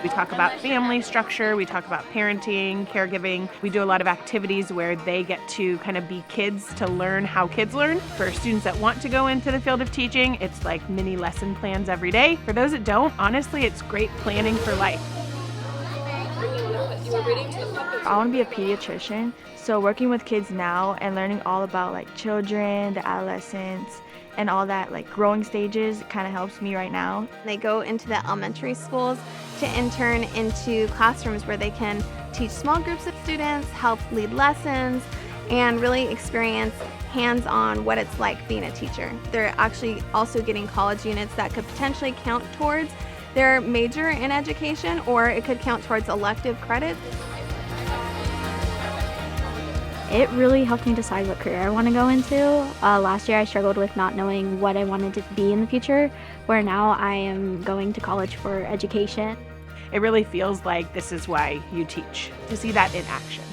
We talk about family structure, we talk about parenting, caregiving. We do a lot of activities where they get to kind of be kids to learn how kids learn. For students that want to go into the field of teaching, it's like mini lesson plans every day. For those that don't, honestly, it's great planning for life. I want to be a pediatrician, so working with kids now and learning all about like children, the adolescents, and all that like growing stages kind of helps me right now. They go into the elementary schools to intern into classrooms where they can teach small groups of students, help lead lessons, and really experience hands-on what it's like being a teacher. They're actually also getting college units that could potentially count towards their major in education, or it could count towards elective credits. It really helped me decide what career I want to go into. Last year I struggled with not knowing what I wanted to be in the future, where now I am going to college for education. It really feels like this is why you teach, to see that in action.